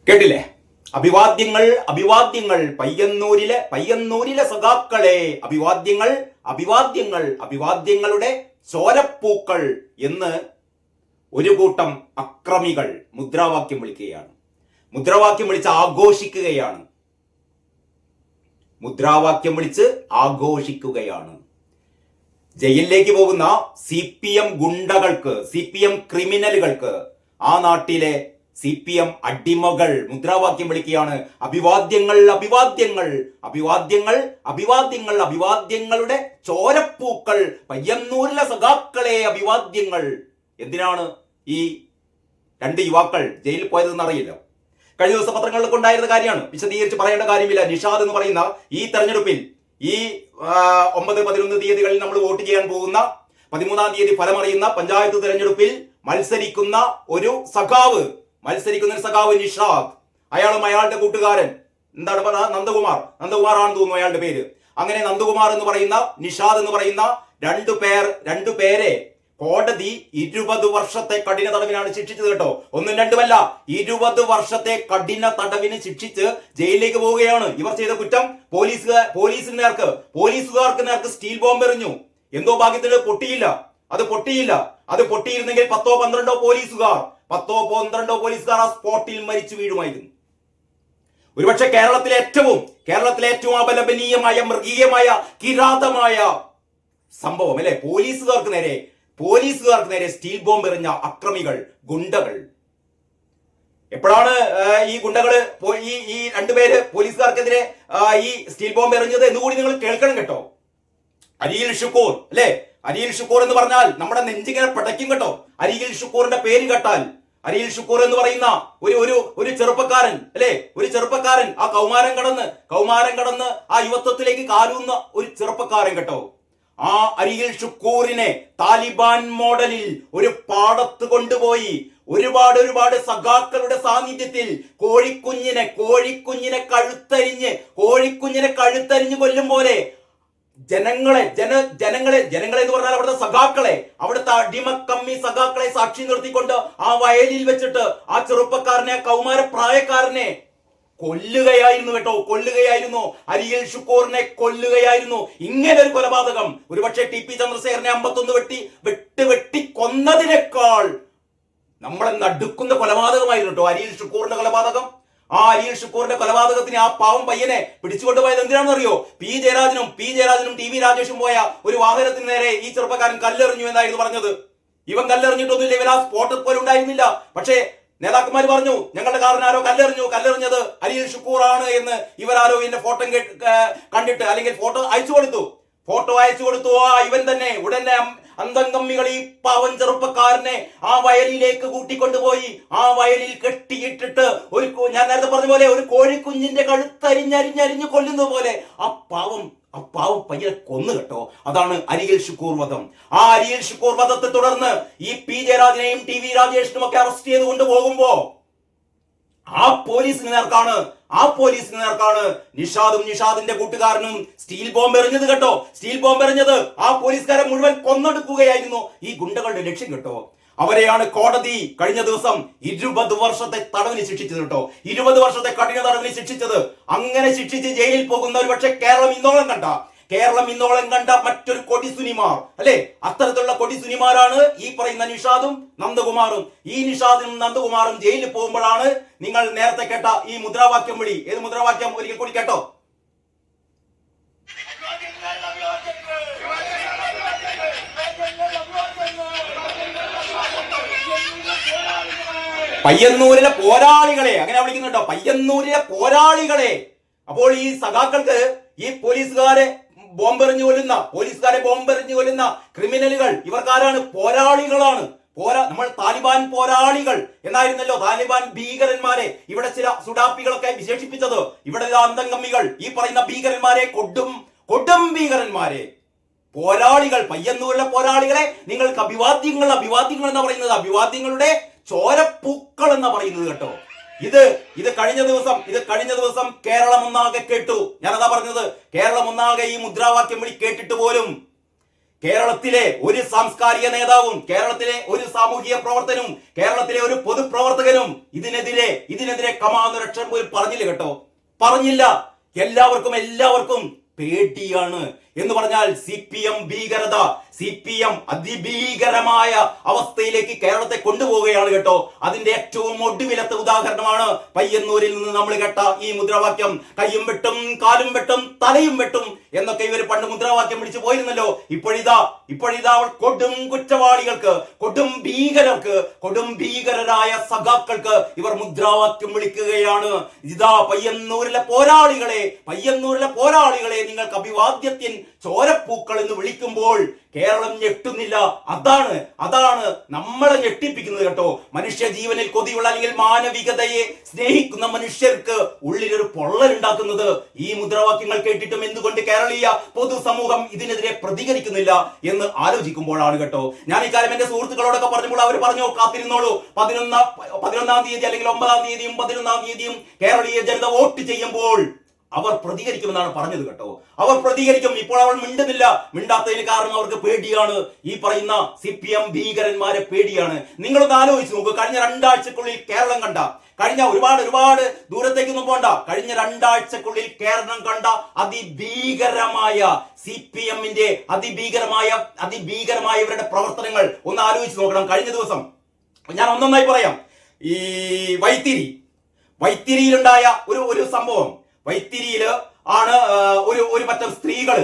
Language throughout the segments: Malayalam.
കേട്ടില്ലേ? അഭിവാദ്യങ്ങൾ, അഭിവാദ്യങ്ങൾ, പയ്യന്നൂരിലെ സഖാക്കളെ, അഭിവാദ്യങ്ങൾ, അഭിവാദ്യങ്ങൾ, അഭിവാദ്യങ്ങളുടെ ചോരപ്പൂക്കൾ എന്ന് ഒരു കൂട്ടം അക്രമികൾ മുദ്രാവാക്യം വിളിക്കുകയാണ്. മുദ്രാവാക്യം വിളിച്ച് ആഘോഷിക്കുകയാണ്. മുദ്രാവാക്യം വിളിച്ച് ആഘോഷിക്കുകയാണ്. ജയിലിലേക്ക് പോകുന്ന CPM ഗുണ്ടകൾക്ക്, CPM ക്രിമിനലുകൾക്ക്, ആ നാട്ടിലെ CPM അടിമകൾ മുദ്രാവാക്യം വിളിക്കുകയാണ്. അഭിവാദ്യങ്ങൾ, അഭിവാദ്യങ്ങൾ, അഭിവാദ്യങ്ങൾ, അഭിവാദ്യങ്ങൾ, അഭിവാദ്യങ്ങളുടെ ചോരപ്പൂക്കൾ, പയ്യന്നൂരിലെ സഖാക്കളെ അഭിവാദ്യങ്ങൾ. എന്തിനാണ് ഈ രണ്ട് യുവാക്കൾ ജയിലിൽ പോയതെന്ന് അറിയില്ല. കഴിഞ്ഞ ദിവസം പത്രങ്ങളിലൊക്കെ ഉണ്ടായിരുന്ന കാര്യമാണ്, വിശദീകരിച്ച് പറയേണ്ട കാര്യമില്ല. നിഷാദ് എന്ന് പറയുന്ന ഈ തെരഞ്ഞെടുപ്പിൽ ഈ 9, 11 തീയതികളിൽ നമ്മൾ വോട്ട് ചെയ്യാൻ പോകുന്ന 13-ാം തീയതി ഫലമറിയുന്ന പഞ്ചായത്ത് തെരഞ്ഞെടുപ്പിൽ മത്സരിക്കുന്ന ഒരു സഖാവ് നിഷാദ്, അയാളും അയാളുടെ കൂട്ടുകാരൻ എന്താണ് നന്ദകുമാറാണെന്ന് തോന്നുന്നു അയാളുടെ പേര്. അങ്ങനെ നന്ദകുമാർ എന്ന് പറയുന്ന നിഷാദ് എന്ന് പറയുന്ന രണ്ടു പേരെ കോടതി 20 വർഷത്തെ കഠിന തടവിനാണ് ശിക്ഷിച്ചത് കേട്ടോ. ഒന്നും രണ്ടുമല്ല, 20 വർഷത്തെ കഠിന തടവിന് ശിക്ഷിച്ച് ജയിലിലേക്ക് പോവുകയാണ്. ഇവർ ചെയ്ത കുറ്റം പോലീസുകാർക്ക് നേർക്ക് സ്റ്റീൽ ബോംബ് എറിഞ്ഞു. എന്തോ ഭാഗ്യത്തിന് പൊട്ടിയില്ല. അത് പൊട്ടിയിരുന്നെങ്കിൽ 10-12 പോലീസുകാർ ആ സ്പോട്ടിൽ മരിച്ചു വീഴുമായിരുന്നു. ഒരുപക്ഷെ കേരളത്തിലെ ഏറ്റവും അപലപനീയമായ, മൃഗീയമായ, കിരാതമായ സംഭവം അല്ലെ, പോലീസുകാർക്ക് നേരെ സ്റ്റീൽ ബോംബ് എറിഞ്ഞ അക്രമികൾ, ഗുണ്ടകൾ. എപ്പോഴാണ് ഈ ഗുണ്ടകള് ഈ രണ്ടുപേര് പോലീസുകാർക്കെതിരെ ഈ സ്റ്റീൽ ബോംബ് എറിഞ്ഞത് എന്നുകൂടി നിങ്ങൾ കേൾക്കണം കേട്ടോ. അരിയിൽ ഷുക്കൂർ അല്ലെ, അരിയിൽ ഷുക്കൂർ എന്ന് പറഞ്ഞാൽ നമ്മുടെ നെഞ്ചിങ്ങനെ പടയ്ക്കും കേട്ടോ. അരിയിൽ ഷുക്കൂറിന്റെ പേര് കേട്ടാൽ, അരിയിൽ ഷുക്കൂർ എന്ന് പറയുന്ന ഒരു ചെറുപ്പക്കാരൻ അല്ലെ, ഒരു ചെറുപ്പക്കാരൻ, ആ കൗമാരം കടന്ന് ആ യുവത്വത്തിലേക്ക് കാലുന്ന ഒരു ചെറുപ്പക്കാരൻ കേട്ടോ. ആ അരിയിൽ ഷുക്കൂറിനെ താലിബാൻ മോഡലിൽ ഒരു പാടത്ത് കൊണ്ടുപോയി ഒരുപാട് സഖാക്കളുടെ സാന്നിധ്യത്തിൽ കോഴിക്കുഞ്ഞിനെ കഴുത്തരിഞ്ഞ് കൊല്ലും പോലെ ജനങ്ങളെ എന്ന് പറഞ്ഞാൽ അവിടുത്തെ സഖാക്കളെ, അവിടുത്തെ അടിമക്കമ്മി സഖാക്കളെ സാക്ഷി നിർത്തിക്കൊണ്ട് ആ വയലിൽ വെച്ചിട്ട് ആ ചെറുപ്പക്കാരനെ, കൗമാര പ്രായക്കാരനെ കൊല്ലുകയായിരുന്നു കേട്ടോ. അരിയിൽ ഷുക്കൂറിനെ കൊല്ലുകയായിരുന്നു. ഇങ്ങനെ ഒരു കൊലപാതകം ഒരുപക്ഷെ TP ചന്ദ്രശേഖരനെ 51 വെട്ടി കൊന്നതിനേക്കാൾ നമ്മളെ നടുക്കുന്ന കൊലപാതകമായിരുന്നു കേട്ടോ അരിയിൽ ഷുക്കൂറിന്റെ കൊലപാതകം. ആ അരിയിൽ ഷുക്കൂറിന്റെ കൊലപാതകത്തിന് ആ പാവം പയ്യനെ പിടിച്ചുകൊണ്ടുപോയത് എന്തിനാണെന്ന് അറിയോ? പി ജയരാജനും TV രാജേഷും പോയ ഒരു വാഹനത്തിന് നേരെ ഈ ചെറുപ്പക്കാരൻ കല്ലെറിഞ്ഞു എന്നായിരുന്നു പറഞ്ഞത്. ഇവൻ കല്ലെറിഞ്ഞിട്ടൊന്നുമില്ല, ഇവൻ ആ സ്പോട്ടിൽ പോലും ഉണ്ടായിരുന്നില്ല. പക്ഷേ നേതാക്കന്മാർ പറഞ്ഞു, ഞങ്ങളുടെ കാറിന് ആരോ കല്ലെറിഞ്ഞത് അരിയിൽ ഷുക്കൂർ ആണ് എന്ന്. ഇവരാരോ ഇതിന്റെ ഫോട്ടോ കണ്ടിട്ട്, അല്ലെങ്കിൽ ഫോട്ടോ അയച്ചു കൊടുത്തു. ഇവൻ തന്നെ ഉടനെ അന്തംകമ്മികൾ ഈ പാവൻ ചെറുപ്പക്കാരനെ ആ വയലിലേക്ക് കൂട്ടിക്കൊണ്ടുപോയി ആ വയലിൽ കെട്ടിയിട്ടിട്ട് ഞാൻ നേരത്തെ പറഞ്ഞ പോലെ ഒരു കോഴിക്കുഞ്ഞിന്റെ കഴുത്തരിഞ്ഞരിഞ്ഞരിഞ്ഞ് കൊല്ലുന്നത് പോലെ ആ പാവം പയ്യനെ കൊന്നു കേട്ടോ. അതാണ് അരിയിൽ ഷുക്കൂർ വധം. ആ അരിയിൽ ഷുക്കൂർ വധത്തെ തുടർന്ന് ഈ പി ജയരാജനെയും TV രാജേഷിനും ഒക്കെ അറസ്റ്റ് ചെയ്ത് കൊണ്ടുപോകുമ്പോ ആ പോലീസിന് നേർക്കാണ് നിഷാദിന്റെ കൂട്ടുകാരനും സ്റ്റീൽ ബോംബ് എറിഞ്ഞത് കേട്ടോ. ആ പോലീസുകാരെ മുഴുവൻ കൊന്നെടുക്കുകയായിരുന്നു ഈ ഗുണ്ടകളുടെ ലക്ഷ്യം കേട്ടോ. അവരെയാണ് കോടതി കഴിഞ്ഞ ദിവസം 20 വർഷത്തെ തടവിന് ശിക്ഷിച്ചത് കേട്ടോ. 20 വർഷത്തെ കഠിന തടവിന് ശിക്ഷിച്ചത്. അങ്ങനെ ശിക്ഷിച്ച് ജയിലിൽ പോകുന്ന ഒരു പക്ഷേ കേരളം ഇന്നോളം കണ്ട മറ്റൊരു കൊടിസുനിമാർ അല്ലെ, അത്തരത്തിലുള്ള കൊടിസുനിമാരാണ് ഈ പറയുന്ന നിഷാദും നന്ദകുമാറും. ഈ നിഷാദും നന്ദകുമാറും ജയിലിൽ പോകുമ്പോഴാണ് നിങ്ങൾ നേരത്തെ കേട്ട ഈ മുദ്രാവാക്യം വിളി. ഏത് മുദ്രാവാക്യം ഒരിക്കൽ കൂടി കേട്ടോ? പയ്യന്നൂരിലെ പോരാളികളെ അങ്ങനെ വിളിക്കുന്നുണ്ടോ, പയ്യന്നൂരിലെ പോരാളികളെ. അപ്പോൾ ഈ സഖാക്കൾക്ക് ഈ പോലീസുകാരെ ബോംബെറിഞ്ഞു കൊല്ലുന്ന ക്രിമിനലുകൾ ഇവർക്കാരാണ്? പോരാളികളാണ്. നമ്മൾ താലിബാൻ പോരാളികൾ എന്നായിരുന്നല്ലോ താലിബാൻ ഭീകരന്മാരെ ഇവിടെ ചില സുഡാപ്പികളൊക്കെ വിശേഷിപ്പിച്ചത്. ഇവിടെ അന്തംഗമ്മികൾ ഈ പറയുന്ന ഭീകരന്മാരെ, കൊടും ഭീകരന്മാരെ പോരാളികൾ, പയ്യന്നൂരിലെ പോരാളികളെ നിങ്ങൾക്ക് അഭിവാദ്യങ്ങൾ എന്ന് പറയുന്നത്, അഭിവാദ്യങ്ങളുടെ ചോരപ്പൂക്കൾ എന്ന് പറയുന്നത് കേട്ടോ. ഇത് കഴിഞ്ഞ ദിവസം കേരളം ഒന്നാകെ കേട്ടു. ഞാനതാ പറഞ്ഞത്, കേരളം ഒന്നാകെ ഈ മുദ്രാവാക്യം വിളി കേട്ടിട്ട് പോലും കേരളത്തിലെ ഒരു സാംസ്കാരിക നേതാവും, കേരളത്തിലെ ഒരു സാമൂഹിക പ്രവർത്തനവും, കേരളത്തിലെ ഒരു പൊതുപ്രവർത്തകനും ഇതിനെതിരെ കമാന്നൊരക്ഷരം പോലും പറഞ്ഞില്ല കേട്ടോ, പറഞ്ഞില്ല. എല്ലാവർക്കും പേടിയാണ് എന്ന് പറഞ്ഞാൽ CPM ഭീകരത, CPM അതിഭീകരമായ അവസ്ഥയിലേക്ക് കേരളത്തെ കൊണ്ടുപോവുകയാണ് കേട്ടോ. അതിന്റെ ഏറ്റവും ഒടുവിലത്തെ ഉദാഹരണമാണ് പയ്യന്നൂരിൽ നിന്ന് നമ്മൾ കേട്ട ഈ മുദ്രാവാക്യം. കയ്യും വെട്ടും, കാലും വെട്ടും, തലയും വെട്ടും എന്നൊക്കെ ഇവർ പണ്ട് മുദ്രാവാക്യം വിളിച്ചു പോയിരുന്നല്ലോ. ഇപ്പോഴിതാ അവൾ കൊടും കുറ്റവാളികൾക്ക്, കൊടും ഭീകരരായ സഖാക്കൾക്ക് ഇവർ മുദ്രാവാക്യം വിളിക്കുകയാണ്. ഇതാ പയ്യന്നൂരിലെ പോരാളികളെ നിങ്ങൾക്ക് അഭിവാദ്യത്തിൻ ചോരപ്പൂക്കൾ എന്ന് വിളിക്കുമ്പോൾ കേരളം ഞെട്ടുന്നില്ല. അതാണ് നമ്മളെ ഞെട്ടിപ്പിക്കുന്നത് കേട്ടോ. മനുഷ്യ ജീവനിൽ കൊതിയുള്ള അല്ലെങ്കിൽ മാനവികതയെ സ്നേഹിക്കുന്ന മനുഷ്യർക്ക് ഉള്ളിലൊരു പൊള്ളലുണ്ടാക്കുന്നത് ഈ മുദ്രാവാക്യങ്ങൾ കേട്ടിട്ടും എന്തുകൊണ്ട് കേരളീയ പൊതുസമൂഹം ഇതിനെതിരെ പ്രതികരിക്കുന്നില്ല എന്ന് ആലോചിക്കുമ്പോഴാണ് കേട്ടോ. ഞാൻ ഇക്കാര്യം എന്റെ സുഹൃത്തുക്കളോടൊക്കെ പറഞ്ഞപ്പോൾ അവർ പറഞ്ഞു, കാത്തിരുന്നോളൂ, 11-ാം തീയതി അല്ലെങ്കിൽ 9-ാം തീയതിയും 11-ാം തീയതിയും കേരളീയ ജനത വോട്ട് ചെയ്യുമ്പോൾ അവർ പ്രതികരിക്കുമെന്നാണ് പറഞ്ഞത് കേട്ടോ. അവർ പ്രതികരിക്കും. ഇപ്പോൾ അവൾ മിണ്ടാത്തതിന് കാരണം അവർക്ക് പേടിയാണ്. ഈ പറയുന്ന CPM ഭീകരന്മാരെ പേടിയാണ്. നിങ്ങളൊന്ന് ആലോചിച്ച് നോക്കൂ. കഴിഞ്ഞ 2 ആഴ്ചക്കുള്ളിൽ കേരളം കണ്ട, കഴിഞ്ഞ ഒരുപാട് ദൂരത്തേക്കൊന്നും പോണ്ട, കഴിഞ്ഞ 2 ആഴ്ചക്കുള്ളിൽ കേരളം കണ്ട അതിഭീകരമായ CPM-ന്റെ അതിഭീകരമായ ഇവരുടെ പ്രവർത്തനങ്ങൾ ഒന്ന് ആലോചിച്ച് നോക്കണം. കഴിഞ്ഞ ദിവസം ഞാൻ ഒന്നൊന്നായി പറയാം. ഈ വൈത്തിരിയിലുണ്ടായ ഒരു സംഭവം. വൈത്തിരിയില് ആണ് ഒരു പറ്റം സ്ത്രീകള്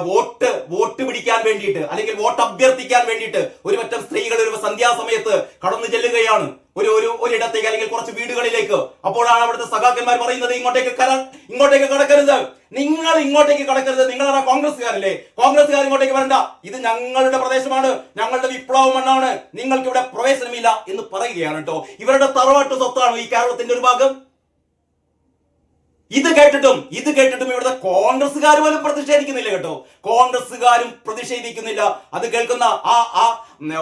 വോട്ട് പിടിക്കാൻ വേണ്ടിയിട്ട് അല്ലെങ്കിൽ വോട്ട് അഭ്യർത്ഥിക്കാൻ വേണ്ടിയിട്ട് ഒരു പറ്റം സ്ത്രീകൾ ഒരു സന്ധ്യാസമയത്ത് കടന്നു ചെല്ലുകയാണ് ഒരിടത്തേക്ക് അല്ലെങ്കിൽ കുറച്ച് വീടുകളിലേക്ക്. അപ്പോഴാണ് അവിടുത്തെ സഖാക്കന്മാർ പറയുന്നത്, ഇങ്ങോട്ടേക്ക് കടക്കരുത്, നിങ്ങൾ ഇങ്ങോട്ടേക്ക് കടക്കരുത്, നിങ്ങളാണ് കോൺഗ്രസ്സുകാരല്ലേ, കോൺഗ്രസ്സുകാർ ഇങ്ങോട്ടേക്ക് വരണ്ട, ഇത് ഞങ്ങളുടെ പ്രദേശമാണ്, ഞങ്ങളുടെ വിപ്ലവ മണ്ണാണ്, നിങ്ങൾക്ക് ഇവിടെ പ്രവേശനമില്ല എന്ന് പറയുകയാണ് കേട്ടോ. ഇവരുടെ തറവാട്ട് സ്വത്താണ് ഈ കേരളത്തിന്റെ ഒരു ഭാഗം. ഇത് കേട്ടിട്ടും ഇവിടുത്തെ കോൺഗ്രസ്സുകാർ പോലും പ്രതിഷേധിക്കുന്നില്ല കേട്ടോ. കോൺഗ്രസ്സുകാരും പ്രതിഷേധിക്കുന്നില്ല. അത് കേൾക്കുന്ന ആ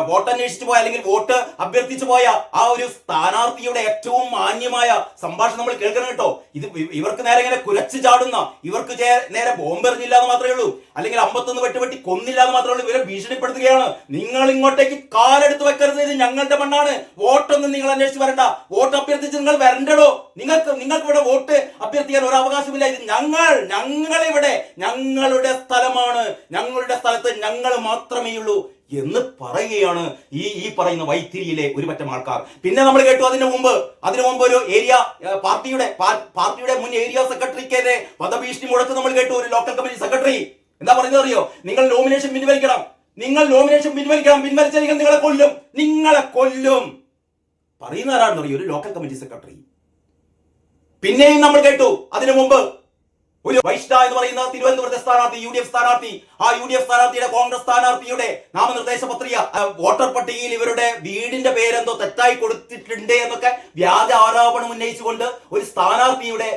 വോട്ട് അന്വേഷിച്ചു പോയ അല്ലെങ്കിൽ വോട്ട് അഭ്യർത്ഥിച്ചു പോയ ആ ഒരു സ്ഥാനാർത്ഥിയുടെ ഏറ്റവും മാന്യമായ സംഭാഷണം നമ്മൾ കേൾക്കണം കേട്ടോ. ഇത് ഇവർക്ക് നേരെ ഇങ്ങനെ കുലച്ചു ചാടുന്ന, ഇവർക്ക് നേരെ ബോംബെറിഞ്ഞില്ല എന്ന് മാത്രമേ ഉള്ളൂ, അല്ലെങ്കിൽ 51 വെട്ടി കൊന്നില്ല എന്ന് മാത്രമേ ഉള്ളൂ. ഇവരെ ഭീഷണിപ്പെടുത്തുകയാണ്. നിങ്ങൾ ഇങ്ങോട്ടേക്ക് കാലെടുത്ത് വെക്കരുത്, ഇത് ഞങ്ങളുടെ മണ്ണാണ്, വോട്ടൊന്നും നിങ്ങൾ അന്വേഷിച്ച് വരണ്ട, വോട്ട് അഭ്യർത്ഥിച്ച് നിങ്ങൾ വരണ്ടോ, നിങ്ങൾക്ക് ഇവിടെ വോട്ട് അഭ്യർത്ഥിക്കാൻ ഒരു അവകാശമില്ല, ഇത് ഞങ്ങളിവിടെ ഞങ്ങളുടെ സ്ഥലമാണ്, ഞങ്ങളുടെ സ്ഥലത്ത് ഞങ്ങൾ മാത്രമേ ഉള്ളൂ എന്ന് പറയുകയാണ് ഈ പറയുന്ന വൈത്തിരിയിലെ ഒരു പറ്റം ആൾക്കാർ. പിന്നെ നമ്മൾ കേട്ടു അതിനു മുമ്പ് ഒരു ഏരിയ പാർട്ടിയുടെ മുൻ ഏരിയ സെക്രട്ടറിക്കെതിരെ വധഭീഷണി മുഴക്ക് നമ്മൾ കേട്ടു. ഒരു ലോക്കൽ കമ്മിറ്റി സെക്രട്ടറി എന്താ പറയുന്നത് അറിയോ? നിങ്ങൾ നോമിനേഷൻ പിൻവലിക്കണം, പിൻവലിച്ചില്ലെങ്കിൽ നിങ്ങളെ കൊല്ലും പറയുന്ന ആരാണെന്ന് അറിയോ? ഒരു ലോക്കൽ കമ്മിറ്റി സെക്രട്ടറി. പിന്നെയും നമ്മൾ കേട്ടു അതിനു മുമ്പ് ഒരു വൈഷ്ണ എന്ന് പറയുന്ന തിരുവനന്തപുരത്തെ സ്ഥാനാർത്ഥി, UDF സ്ഥാനാർത്ഥി, ആ UDF സ്ഥാനാർത്ഥിയുടെ കോൺഗ്രസ് സ്ഥാനാർത്ഥിയുടെ നാമനിർദ്ദേശ പത്രിക വോട്ടർ പട്ടികയിൽ ഇവരുടെ വീടിന്റെ പേരെന്തോ തെറ്റായി കൊടുത്തിട്ടുണ്ട് എന്നൊക്കെ വ്യാജ ആരോപണം ഉന്നയിച്ചുകൊണ്ട് ഒരു സ്ഥാനാർത്ഥിയുടെ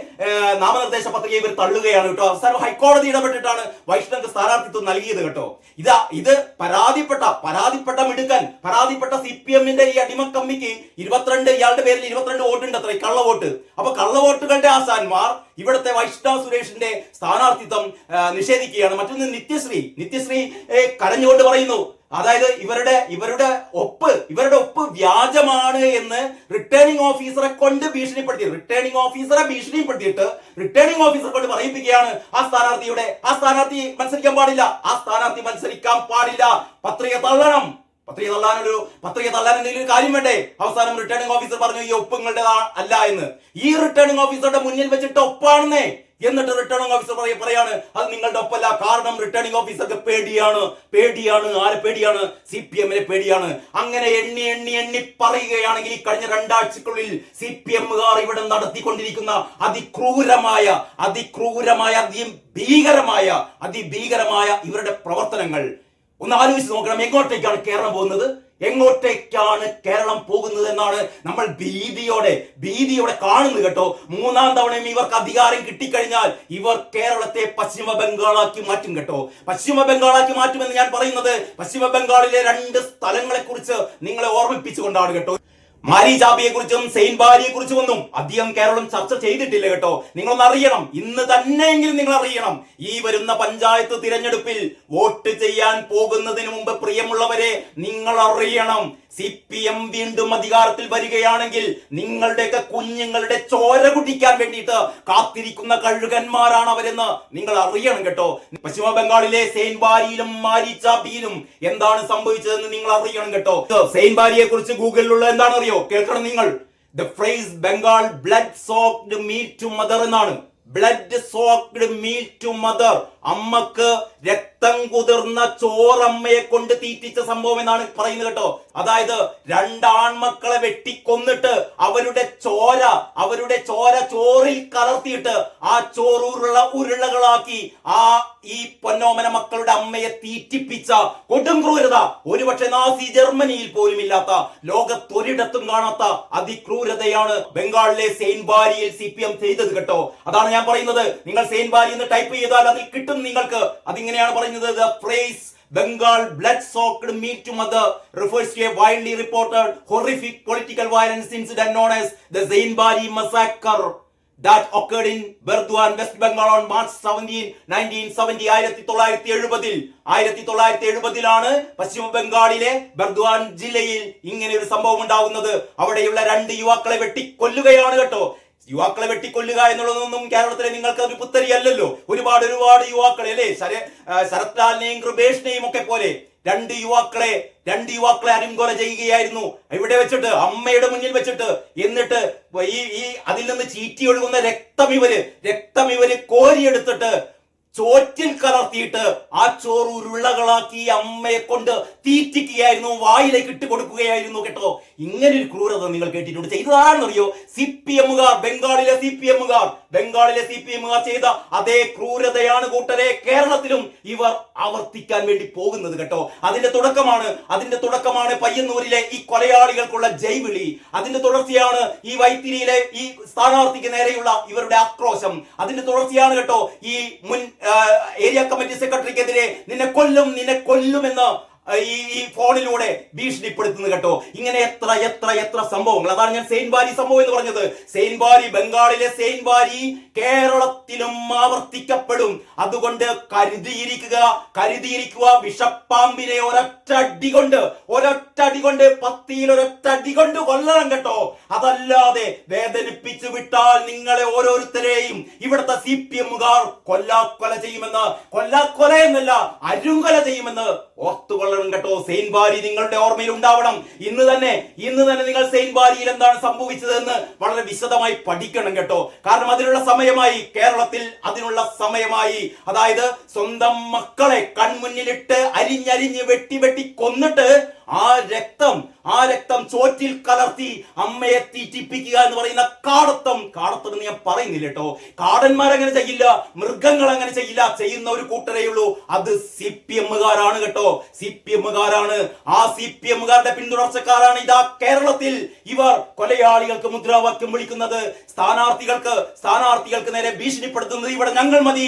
നാമനിർദ്ദേശ പത്രിക ഇവർ തള്ളുകയാണ് കേട്ടോ. അവസാനം ഹൈക്കോടതി ഇടപെട്ടിട്ടാണ് വൈഷ്ണവക്ക് സ്ഥാനാർത്ഥിത്വം നൽകിയത് കേട്ടോ. ഇത് പരാതിപ്പെട്ട മിടുക്കൻ, പരാതിപ്പെട്ട CPM-ന്റെ ഈ അടിമക്കമ്മിക്ക് 22 ഇയാളുടെ പേരിൽ 22 വോട്ടുണ്ട് അത്ര, കള്ളവോട്ട്. അപ്പൊ കള്ളവോട്ടുകളുടെ ആശാന്മാർ ഇവിടുത്തെ വൈഷ്ണവ് സുരേഷിന്റെ സ്ഥാനാർത്ഥിത്വം നിഷേധിക്കുകയാണ്. മറ്റൊന്ന് നിത്യശ്രീ കരഞ്ഞുകൊണ്ട് പറയുന്നു, അതായത് ഇവരുടെ ഒപ്പ് വ്യാജമാണ് എന്ന് റിട്ടേണിംഗ് ഓഫീസറെ കൊണ്ട് റിട്ടേണിംഗ് ഓഫീസറെ കൊണ്ട് പറയിപ്പിക്കുകയാണ്. ആ സ്ഥാനാർത്ഥി മത്സരിക്കാൻ പാടില്ല, പത്രിക തള്ളണം. പത്രിക തള്ളാൻ എന്തെങ്കിലും കാര്യം വേണ്ടേ? അവസാനം റിട്ടേണിംഗ് ഓഫീസർ പറഞ്ഞു ഈ ഒപ്പുങ്ങളുടെ അല്ല എന്ന്. ഈ റിട്ടേണിംഗ് ഓഫീസറുടെ മുന്നിൽ വെച്ചിട്ട് ഒപ്പാണെന്നേ. എന്നിട്ട് റിട്ടേണിംഗ് ഓഫീസർ പറയാണ് അത് നിങ്ങളുടെ ഒപ്പല്ല, കാരണം റിട്ടേണിംഗ് ഓഫീസർക്ക് പേടിയാണ്. ആരെ പേടിയാണ്? CPM-നെ പേടിയാണ്. അങ്ങനെ എണ്ണി പറയുകയാണെങ്കിൽ ഈ കഴിഞ്ഞ 2 ആഴ്ചക്കുള്ളിൽ CPM-കാർ ഇവിടെ നടത്തിക്കൊണ്ടിരിക്കുന്ന അതിഭീകരമായ ഇവരുടെ പ്രവർത്തനങ്ങൾ ഒന്ന് ആലോചിച്ച് നോക്കണം. എങ്ങോട്ടേക്കാണ് കേരളം പോകുന്നത്? എങ്ങോട്ടേക്കാണ് കേരളം പോകുന്നത് എന്നാണ് നമ്മൾ ഭീതിയോടെ കാണുന്നത് കേട്ടോ. മൂന്നാം തവണയും ഇവർക്ക് അധികാരം കിട്ടിക്കഴിഞ്ഞാൽ ഇവർ കേരളത്തെ പശ്ചിമ ബംഗാളാക്കി മാറ്റും കേട്ടോ. പശ്ചിമ ബംഗാളാക്കി മാറ്റുമെന്ന് ഞാൻ പറയുന്നത് പശ്ചിമ ബംഗാളിലെ 2 സ്ഥലങ്ങളെ കുറിച്ച് നിങ്ങളെ ഓർമ്മിപ്പിച്ചുകൊണ്ടാണ് കേട്ടോ. മാരി ചാബിയെ കുറിച്ചും സെയിന്റ് ബാരിയെ കുറിച്ചും ഒന്നും അധികം കേരളം ചർച്ച ചെയ്തിട്ടില്ല കേട്ടോ. നിങ്ങളൊന്ന് അറിയണം, ഇന്ന് തന്നെയെങ്കിലും നിങ്ങൾ അറിയണം, ഈ വരുന്ന പഞ്ചായത്ത് തിരഞ്ഞെടുപ്പിൽ വോട്ട് ചെയ്യാൻ പോകുന്നതിന് മുമ്പ് പ്രിയമുള്ളവരെ നിങ്ങൾ അറിയണം, CPM വീണ്ടും അധികാരത്തിൽ വരികയാണെങ്കിൽ നിങ്ങളുടെയൊക്കെ കുഞ്ഞുങ്ങളുടെ ചോര കുടിക്കാൻ വേണ്ടിയിട്ട് കാത്തിരിക്കുന്ന കഴുകന്മാരാണ് അവരെന്ന് നിങ്ങൾ അറിയണം കേട്ടോ. പശ്ചിമ ബംഗാളിലെ സെയിന്റ് ബാരിയിലും മാരി ചാബിയിലും എന്താണ് സംഭവിച്ചതെന്ന് നിങ്ങൾ അറിയണം കേട്ടോ. സെയിന്റ് ബാരിയെ കുറിച്ച് ഗൂഗിളിലുള്ള എന്താണ് അറിയോ? കേൾക്കണം നിങ്ങൾ. The phrase Bengal blood soaked meat to mother എന്നാണ്. Blood soaked meat to mother, അമ്മക്ക് രക്തം കുതിർന്ന ചോറമ്മയെ കൊണ്ട് തീറ്റിച്ച സംഭവം എന്നാണ് പറയുന്നത് കേട്ടോ. അതായത് 2 ആൺമക്കളെ വെട്ടിക്കൊന്നിട്ട് അവരുടെ ചോര ചോറിൽ കലർത്തിയിട്ട് ആ ചോറുരുള്ള ഉരുളകളാക്കി ഈ പൊന്നോമന മക്കളുടെ അമ്മയെ തീറ്റിപ്പിച്ച കൊടും ക്രൂരത ഒരുപക്ഷെ നാസി ജർമ്മനിയിൽ പോലും ഇല്ലാത്ത, ലോകത്തൊരിടത്തും കാണാത്ത അതിക്രൂരതയാണ് ബംഗാളിലെ സെയിന്റ് ബാരിയിൽ CPM ചെയ്തത് കേട്ടോ. അതാണ് ഞാൻ പറയുന്നത്. നിങ്ങൾ സെയിന്റ് ബാരി എന്ന് ടൈപ്പ് ചെയ്താൽ അതിൽ കിട്ടും നിങ്ങൾക്ക്. അതിങ്ങനെയാണ് പറയുന്നത്. The phrase Bengal blood-soaked meat to mother refers to a widely reported horrific political violence incident known as the Zain Bari massacre that occurred in Burdwan, West Bengal on March 17, 1970. 1970 പശ്ചിമ ബംഗാളിലെ ബർദ്വാൻ ജില്ലയിൽ ഇങ്ങനെ ഒരു സംഭവം ഉണ്ടാകുന്നത്. അവിടെയുള്ള 2 യുവാക്കളെ വെട്ടിക്കൊല്ലുകയാണ് കേട്ടോ. യുവാക്കളെ വെട്ടിക്കൊല്ലുക എന്നുള്ളതൊന്നും കേരളത്തിലെ നിങ്ങൾക്ക് ഒരു പുത്തരിയല്ലല്ലോ. ഒരുപാട് യുവാക്കളെ അല്ലേ, ശരത് ലാലിനെയും കൃപേഷിനെയും ഒക്കെ പോലെ 2 യുവാക്കളെ അരിങ്കൊല ചെയ്യുകയായിരുന്നു. ഇവിടെ വെച്ചിട്ട്, അമ്മയുടെ മുന്നിൽ വെച്ചിട്ട്. എന്നിട്ട് ഈ അതിൽ നിന്ന് ചീറ്റി ഒഴുകുന്ന രക്തം ഇവര് കോരിയെടുത്തിട്ട് ചോറ്റിൽ കലർത്തിയിട്ട് ആ ചോറ് ഉരുളകളാക്കി അമ്മയെ കൊണ്ട് തീറ്റിക്കുകയായിരുന്നു, വായിലേക്ക് ഇട്ട് കൊടുക്കുകയായിരുന്നു കേട്ടോ. ഇങ്ങനെ ഒരു ക്രൂരത നിങ്ങൾ കേട്ടിട്ടുണ്ട്. ചെയ്തതാണെന്നറിയോ? ബംഗാളിലെ CPMകാർ ചെയ്ത അതേ ക്രൂരതയാണ് കൂട്ടരെ കേരളത്തിലും ഇവർ ആവർത്തിക്കാൻ വേണ്ടി പോകുന്നത് കേട്ടോ. അതിന്റെ തുടക്കമാണ് പയ്യന്നൂരിലെ ഈ കൊലയാളികൾക്കുള്ള ജൈവിളി. അതിന്റെ തുടർച്ചയാണ് ഈ വൈത്തിരിയിലെ ഈ സ്ഥാനാർത്ഥിക്ക് നേരെയുള്ള ഇവരുടെ ആക്രോശം. അതിന്റെ തുടർച്ചയാണ് കേട്ടോ ഈ മുൻ ഏരിയ കമ്മിറ്റി സെക്രട്ടറിക്കെതിരെ നിന്നെ കൊല്ലുമെന്ന് ഈ ഫോണിലൂടെ ഭീഷണിപ്പെടുത്തുന്നു കേട്ടോ. ഇങ്ങനെ എത്ര സംഭവങ്ങൾ. അതാണ് ഞാൻ സെയിന്റ് ബാരി സംഭവം എന്ന് പറഞ്ഞത്. സെയിന്റ് ബാരി, ബംഗാളിലെ സെയിന്റ് ബാരി കേരളത്തിലും ആവർത്തിക്കപ്പെടും. അതുകൊണ്ട് കരുതിയിരിക്കുക. വിഷപ്പാമ്പിനെ ഒരൊറ്റടി കൊണ്ട് പത്തിയിൽ ഒരൊറ്റടി കൊണ്ട് കൊല്ലണം കേട്ടോ. അതല്ലാതെ വേദനിപ്പിച്ചു വിട്ടാൽ നിങ്ങളെ ഓരോരുത്തരെയും ഇവിടുത്തെ CPMകാർ കൊല്ല ചെയ്യുമെന്ന് അരുങ്കൊല ചെയ്യുമെന്ന് ഓർത്തുകൊള്ളണം കേട്ടോ. സെയിന്റ് ബാരി നിങ്ങളുടെ ഓർമ്മയിൽ ഉണ്ടാവണം. ഇന്ന് തന്നെ നിങ്ങൾ സെയിന്റ് ബാരിയിൽ എന്താണ് സംഭവിച്ചതെന്ന് വളരെ വിശദമായി പഠിക്കണം കേട്ടോ. കാരണം അതിനുള്ള സമയമായി, കേരളത്തിൽ അതിനുള്ള സമയമായി. അതായത് സ്വന്തം മക്കളെ കൺമുന്നിലിട്ട് അരിഞ്ഞ് വെട്ടി കൊന്നിട്ട് ആ രക്തം ചോറ്റിൽ കലർത്തി അമ്മയെ തീറ്റിപ്പിക്കുക എന്ന് പറയുന്ന കാടത്തം ഞാൻ പറയുന്നില്ല കേട്ടോ. കാടന്മാരങ്ങനെ ചെയ്യില്ല, മൃഗങ്ങൾ അങ്ങനെ ചെയ്യില്ല. ചെയ്യുന്ന ഒരു കൂട്ടരേ ഉള്ളൂ. അത് CPMകാരാണ് കേട്ടോ. CPMകാരാണ്. ആ CPMകാരുടെ പിന്തുടർച്ചക്കാരാണ് ഇതാ കേരളത്തിൽ ഇവർ കൊലയാളികൾക്ക് മുദ്രാവാക്യം വിളിക്കുന്നത്, സ്ഥാനാർത്ഥികൾക്ക് നേരെ ഭീഷണിപ്പെടുത്തുന്നത്. ഇവിടെ ഞങ്ങൾ മതി,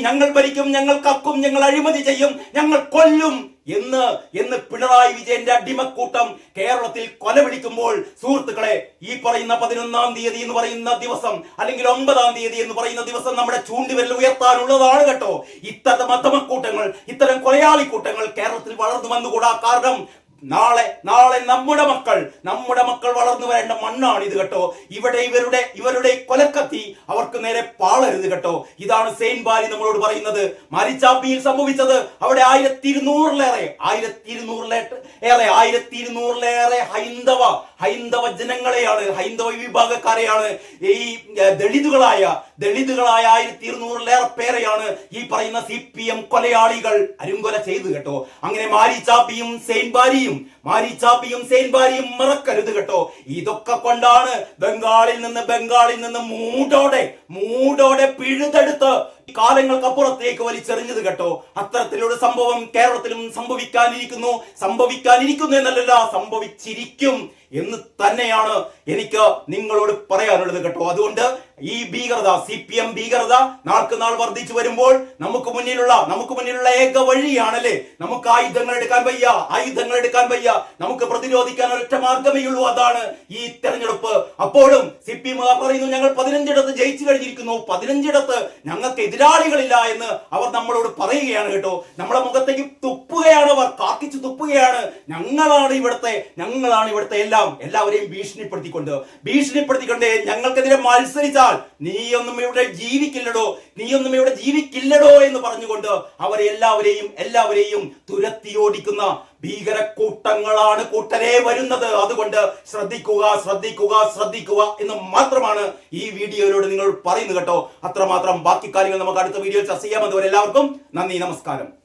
ഞങ്ങൾ ഭരിക്കും, ഞങ്ങൾ കക്കും, ഞങ്ങൾ അഴിമതി ചെയ്യും, ഞങ്ങൾ കൊല്ലും എന്ന് പിണറായി വിജയന്റെ അടിമക്കൂട്ടം കേരളത്തിൽ കൊലവിളിക്കുമ്പോൾ സുഹൃത്തുക്കളെ, ഈ പറയുന്ന 11-ാം തീയതി എന്ന് പറയുന്ന ദിവസം, അല്ലെങ്കിൽ 9-ാം തീയതി എന്ന് പറയുന്ന ദിവസം നമ്മുടെ ചൂണ്ടുവിരൽ ഉയർത്താനുള്ളതാണ് കേട്ടോ. ഇത്തരം അധമക്കൂട്ടങ്ങൾ, ഇത്തരം കൊലയാളിക്കൂട്ടങ്ങൾ കേരളത്തിൽ വളർന്നു വന്നുകൂടാ. കാരണം നാളെ നമ്മുടെ മക്കൾ വളർന്നു വരേണ്ട മണ്ണാണ് ഇത് കേട്ടോ. ഇവിടെ ഇവരുടെ കൊലക്കത്തി അവർക്ക് നേരെ പാളരുത് കേട്ടോ. ഇതാണ് സെയിന്റ് ബാരി നമ്മളോട് പറയുന്നത്. മാരി ചാബിയിൽ സംഭവിച്ചത് അവിടെ 1200-ലേറെ ഹൈന്ദവ ജനങ്ങളെയാണ്, ഹൈന്ദവ വിഭാഗക്കാരെയാണ്, ഈ ദളിതുകളായ 1200-ലേറെ പേരെയാണ് ഈ പറയുന്ന CPM കൊലയാളികൾ അരുങ്കൊല ചെയ്തു കേട്ടോ. അങ്ങനെ മാരി ചാബിയും സെയിന്റ് ബാരിയും മാരിച്ചാപ്പിയും സെയിൻബാരിയും മറക്കരുത് കേട്ടോ. ഇതൊക്കെ കൊണ്ടാണ് ബംഗാളിൽ നിന്ന് മൂടോടെ പിഴുതെടുത്ത് കാലങ്ങൾക്കപ്പുറത്തേക്ക് വലിച്ചെറിഞ്ഞത് കേട്ടോ. അത്തരത്തിലൊരു സംഭവം കേരളത്തിലും സംഭവിക്കാനിരിക്കുന്നു എന്നല്ല, സംഭവിച്ചിരിക്കും എന്ന് തന്നെയാണ് എനിക്ക് നിങ്ങളോട് പറയാനുള്ളത് കേട്ടോ. അതുകൊണ്ട് ഈ ഭീകരത, CPM ഭീകരത നാൾക്ക് നാൾ വർദ്ധിച്ചു വരുമ്പോൾ നമുക്ക് മുന്നിലുള്ള ഏക വഴിയാണല്ലേ, നമുക്ക് ആയുധങ്ങൾ എടുക്കാൻ വയ്യ, നമുക്ക് പ്രതിരോധിക്കാൻ ഒരൊറ്റ മാർഗമേ ഉള്ളൂ, അതാണ് ഈ തെരഞ്ഞെടുപ്പ്. അപ്പോഴും CPM പറയുന്നു ഞങ്ങൾ 15 ജയിച്ചു കഴിഞ്ഞിരിക്കുന്നു, 15 ഞങ്ങൾക്ക് എതിരാളികളില്ല എന്ന് അവർ നമ്മളോട് പറയുകയാണ് കേട്ടോ. നമ്മളെ മുഖത്തേക്ക് തുപ്പുകയാണ്, അവർ കാക്കിച്ചു തുപ്പുകയാണ്. ഞങ്ങളാണ് ഇവിടുത്തെ എല്ലാവരെയും ഭീഷണിപ്പെടുത്തിക്കൊണ്ട് ഞങ്ങൾക്കെതിരെ മത്സരിച്ചാൽ നീയൊന്നും ഇവിടെ ജീവിക്കില്ലടോ എന്ന് പറഞ്ഞുകൊണ്ട് അവരെ എല്ലാവരെയും തുരത്തിയോടിക്കുന്ന ഭീകര കൂട്ടരെ വരുന്നത്. അതുകൊണ്ട് ശ്രദ്ധിക്കുക എന്ന് മാത്രമാണ് ഈ വീഡിയോയിലൂടെ നിങ്ങൾ പറയുന്നത് കേട്ടോ. അത്രമാത്രം. ബാക്കി കാര്യങ്ങൾ നമുക്ക് അടുത്ത വീഡിയോയിൽ ചർച്ച ചെയ്യാം. അതുവരെ എല്ലാവർക്കും നന്ദി, നമസ്കാരം.